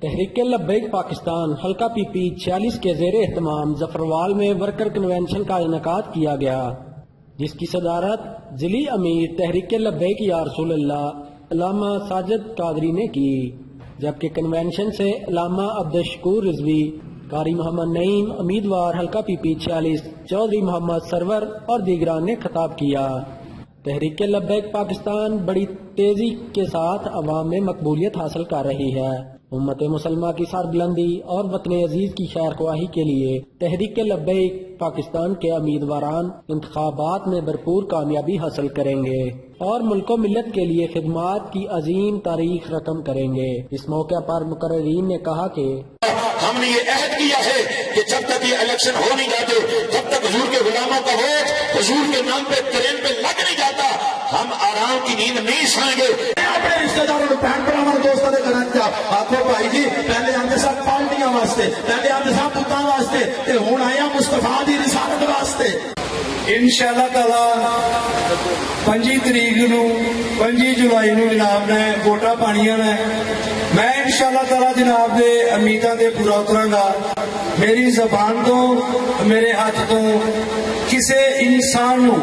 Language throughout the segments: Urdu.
تحریک لبیک پاکستان حلقہ پی پی 46 کے زیر اہتمام ظفروال میں ورکر کنونشن کا انعقاد کیا گیا، جس کی صدارت ضلعی امیر تحریک لبیک یا رسول اللہ علامہ ساجد قادری نے کی، جبکہ کنونشن سے علامہ عبدالشکور رضوی، قاری محمد نعیم، امیدوار حلقہ پی پی 46 چودھری محمد سرور اور دیگران نے خطاب کیا۔ تحریک لبیک پاکستان بڑی تیزی کے ساتھ عوام میں مقبولیت حاصل کر رہی ہے۔ امت مسلمہ کی سربلندی اور وطن عزیز کی خیر خواہی کے لیے تحریک لبیک پاکستان کے امیدواران انتخابات میں بھرپور کامیابی حاصل کریں گے اور ملک و ملت کے لیے خدمات کی عظیم تاریخ رقم کریں گے۔ اس موقع پر مقررین نے کہا کہ ہم نے یہ عہد کیا ہے کہ جب تک یہ الیکشن ہو نہیں جاتے، جب تک حضور کے غلاموں کا ووٹ حضور کے نام پہ ٹرین پہ لگ نہیں جاتا، ہم آرام کی نیند نہیں سوئیں گے۔ اپنے رشتے داروں بہن بھراواں دوستاں دے گھراں چا آکھو بھائی جی پہلے آندے سب پارٹیاں واسطے، پہلے آندے سب پتاں واسطے، تے ہن آیا مصطفیٰ دی رسالت واسطے۔ انشاءاللہ تعالی 25 تاریخ نو 25 جولائی نو جناب نے ووٹاں پانیاں نے۔ میں انشاءاللہ تعالی جناب دے امیداں دے پورا اتراں گا۔ میری زبان تو میرے ہاتھ تو کسے انسان نو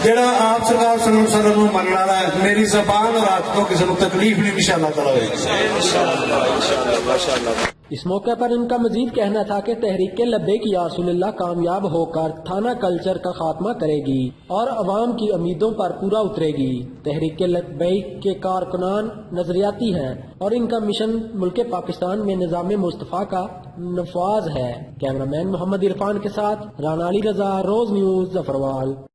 جڑا آپ سرکار صلی اللہ علیہ وسلم نو منن والا ہے، میری زبان اور ہاتھ تو کسی نو تکلیف نہیں انشاءاللہ تعالی ہوئے گی۔ اس موقع پر ان کا مزید کہنا تھا کہ تحریک لبیک یا رسول اللہ کامیاب ہو کر تھانہ کلچر کا خاتمہ کرے گی اور عوام کی امیدوں پر پورا اترے گی۔ تحریک لبیک کے کارکنان نظریاتی ہیں اور ان کا مشن ملک پاکستان میں نظام مصطفیٰ کا نفاذ ہے۔ کیمرہ مین محمد عرفان کے ساتھ رانا علی رضا، روز نیوز، ظفروال۔